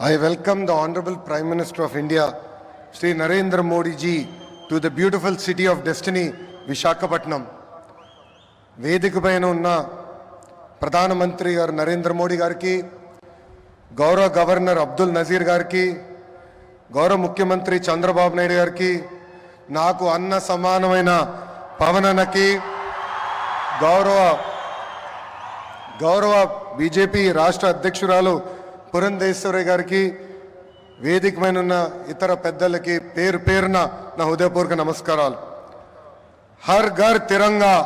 I welcome the Honorable Prime Minister of India, Shri Narendra Modi ji, to the beautiful city of destiny, Visakhapatnam. వేదికపైన ఉన్న ప్రధానమంత్రి గారు నరేంద్ర మోడీ గారికి, గౌరవ governor Abdul Nazir గారికి, గౌరవ ముఖ్యమంత్రి చంద్రబాబు నాయుడు గారికి, నాకు అన్న సమానమైన పవనన్నకి, గౌరవ బీజేపీ రాష్ట్ర అధ్యక్షురాలు పురంధేశ్వరి గారికి, వేదికమైన ఉన్న ఇతర పెద్దలకి పేరు పేరున నా హృదయపూర్వక నమస్కారాలు. హర్ ఘర్ తిరంగా,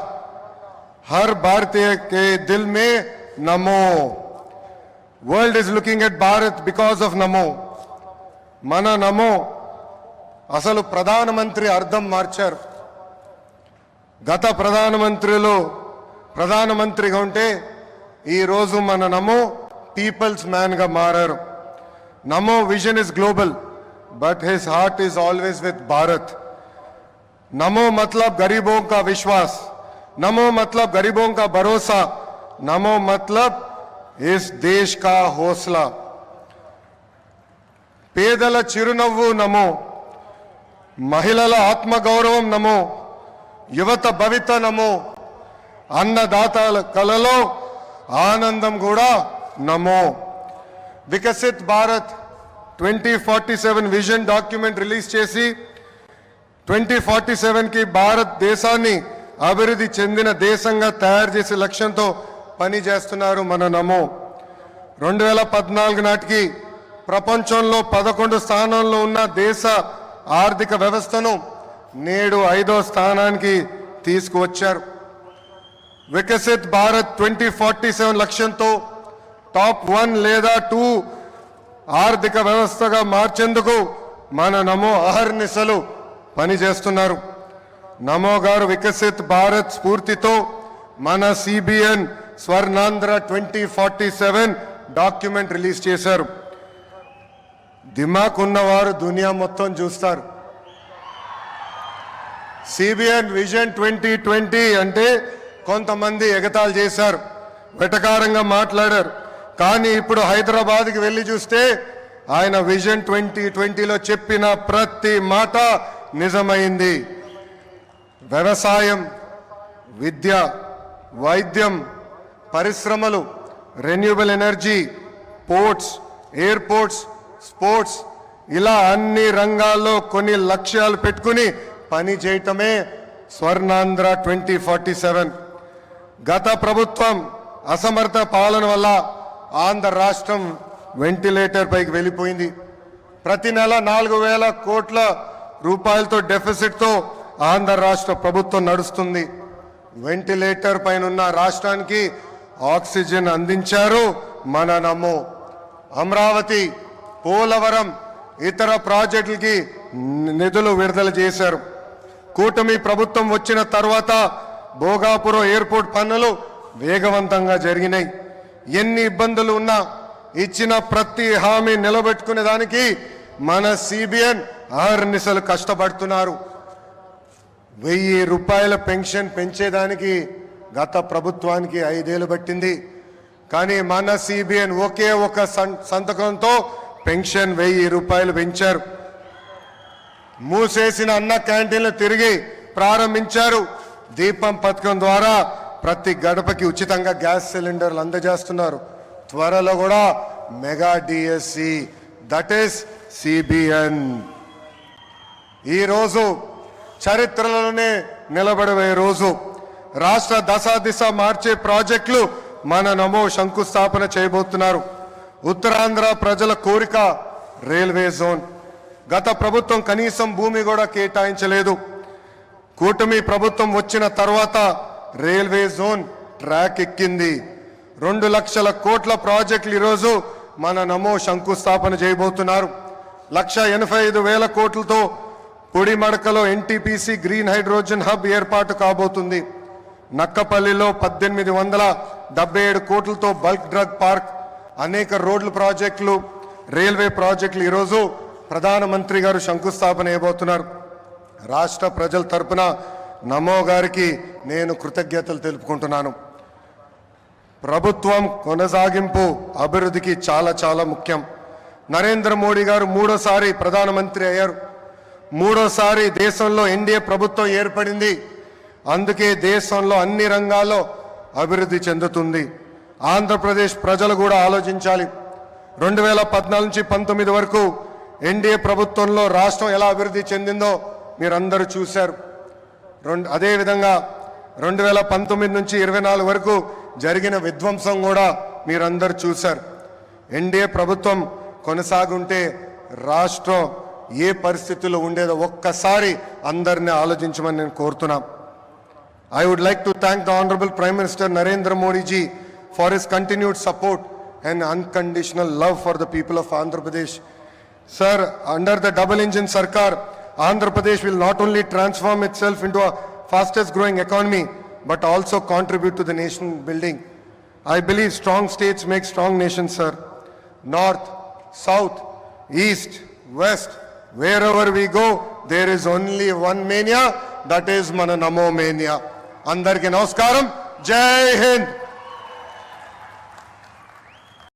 हर भारतीय के दिल में नमो. World is looking at Bharat because of नमो. मन नमो అసలు ప్రధానమంత్రి అర్థం మార్చారు. గత ప్రధానమంత్రిగా ఉంటే ఈరోజు మన నమో పీపుల్స్ మ్యాన్గా మారారు. నమో vision is global but his heart is always with Bharat. నమో मतलब गरीबों का विश्वास, नमो मतलब गरीबों का भरोसा, नमो मतलब इस देश का हौसला. పేదల చిరునవ్వు నమో, మహిళల ఆత్మగౌరవం నమో, యువత భవిత నమో, అన్నదాతల కలలో ఆనందం కూడా నమో. Viksit Bharat 2047 vision document release చేసి 2047కి భారతదేశాన్ని అభివృద్ధి చెందిన దేశంగా తయారు చేసే లక్ష్యంతో పనిచేస్తున్నారు మన నమో. 2014 నాటికి ప్రపంచంలో 11 స్థానంలో ఉన్న దేశ ఆర్థిక వ్యవస్థను నేడు 5వ స్థానానికి తీసుకువచ్చారు. వికసిత్ భారత్ 2047 లక్ష్యంతో టాప్ 1 లేదా 2 ఆర్థిక వ్యవస్థగా మార్చేందుకు మన నమో అహర్నిశలు పనిచేస్తున్నారు. నమో గారు వికసిత్ భారత్ స్ఫూర్తితో మన సిబిఎన్ స్వర్ణాంధ్ర 2047 డాక్యుమెంట్ రిలీజ్ చేశారు. దిమాక్ ఉన్నవారు దునియా మొత్తం చూస్తారు. సిబిఎన్ విజన్ 2020 అంటే కొంతమంది ఎగతాళి చేశారు, వెటకారంగా మాట్లాడారు. కానీ ఇప్పుడు హైదరాబాద్కి వెళ్ళి చూస్తే ఆయన విజన్ 2020లో చెప్పిన ప్రతి మాట నిజమైంది. వ్యవసాయం, విద్య, వైద్యం, పరిశ్రమలు, renewable energy, ports, airports, sports, ఇలా అన్ని రంగాల్లో కొన్ని లక్ష్యాలు పెట్టుకుని పని చేయటమే స్వర్ణాంధ్ర 2047. గత ప్రభుత్వం అసమర్థ పాలన వల్ల ఆంధ్ర రాష్ట్రం వెంటిలేటర్ పైకి వెళ్ళిపోయింది. ప్రతి నెల 4,000 కోట్ల రూపాయలతో డెఫిసిట్తో ఆంధ్ర రాష్ట్ర ప్రభుత్వం నడుస్తుంది. వెంటిలేటర్ పైన ఉన్న రాష్ట్రానికి ఆక్సిజన్ అందించారు మన నమో. అమరావతి, పోలవరం, ఇతర ప్రాజెక్టులకి నిధులు విడుదల చేశారు. కూటమి ప్రభుత్వం వచ్చిన తర్వాత భోగాపురం ఎయిర్పోర్ట్ పనులు వేగవంతంగా జరిగినాయి. ఎన్ని ఇబ్బందులు ఉన్నా ఇచ్చిన ప్రతి హామీ నిలబెట్టుకునే దానికి మన సిబిఎన్ అహర్నిశలు కష్టపడుతున్నారు. 1,000 రూపాయల పెన్షన్ పెంచేదానికి గత ప్రభుత్వానికి 5 ఏళ్ళు పట్టింది. కానీ మన సిబిఎన్ ఒకే ఒక సంతకంతో పెన్షన్ 1,000 రూపాయలు పెంచారు. మూసేసిన అన్న క్యాంటీన్లు తిరిగి ప్రారంభించారు. దీపం పథకం ద్వారా ప్రతి గడపకి ఉచితంగా గ్యాస్ సిలిండర్లు అందజేస్తున్నారు. త్వరలో కూడా mega DSC, that is CBN. ఈరోజు చరిత్రలోనే నిలబడే రోజు. రాష్ట్ర దశ మార్చే ప్రాజెక్టులు మన నమో శంకుస్థాపన చేయబోతున్నారు. ఉత్తరాంధ్ర ప్రజల కోరిక రైల్వే జోన్. గత ప్రభుత్వం కనీసం భూమి కూడా కేటాయించలేదు. కూటమి ప్రభుత్వం వచ్చిన తర్వాత రైల్వే జోన్ ట్రాక్ ఎక్కింది. 2 లక్షల కోట్ల ప్రాజెక్టులు ఈరోజు మన నమో శంకుస్థాపన చేయబోతున్నారు. 1,85,000 కోట్లతో పొడిమడకలో ఎన్టీపీసీ గ్రీన్ హైడ్రోజన్ హబ్ ఏర్పాటు కాబోతుంది. నక్కపల్లిలో 1,877 కోట్లతో బల్క్ డ్రగ్ పార్క్, అనేక రోడ్ల ప్రాజెక్టులు, రైల్వే ప్రాజెక్టులు ఈరోజు ప్రధానమంత్రి గారు శంకుస్థాపన చేయబోతున్నారు. రాష్ట్ర ప్రజల తరపున నమో గారికి నేను కృతజ్ఞతలు తెలుపుకుంటున్నాను. ప్రభుత్వం కొనసాగింపు అభివృద్ధికి చాలా చాలా ముఖ్యం. నరేంద్ర మోడీ గారు మూడోసారి ప్రధానమంత్రి అయ్యారు. మూడోసారి దేశంలో ఎన్డీఏ ప్రభుత్వం ఏర్పడింది. అందుకే దేశంలో అన్ని రంగాల్లో అభివృద్ధి చెందుతుంది. ఆంధ్రప్రదేశ్ ప్రజలు కూడా ఆలోచించాలి. 2014 నుంచి 19 వరకు ఎన్డీఏ ప్రభుత్వంలో రాష్ట్రం ఎలా అభివృద్ధి చెందిందో మీరందరూ చూశారు. అదేవిధంగా 2019 నుంచి 24 వరకు జరిగిన విధ్వంసం కూడా మీరందరూ చూశారు. ఎన్డీఏ ప్రభుత్వం కొనసాగుంటే రాష్ట్రం ఏ పరిస్థితుల్లో ఉండేదో ఒక్కసారి అందరినీ ఆలోచించమని నేను కోరుతున్నా. I would like to thank the Honorable Prime Minister Narendra Modi ji for his continued support and unconditional love for the people of Andhra Pradesh. Sir, under the double engine Sarkar, Andhra Pradesh will not only transform itself into a fastest growing economy but also contribute to the nation building. I believe strong states make strong nations, sir. North, south, east, west, wherever we go, there is only one mania, that is Mana Namo Mania. Andarki Namaskaram, Jai Hind.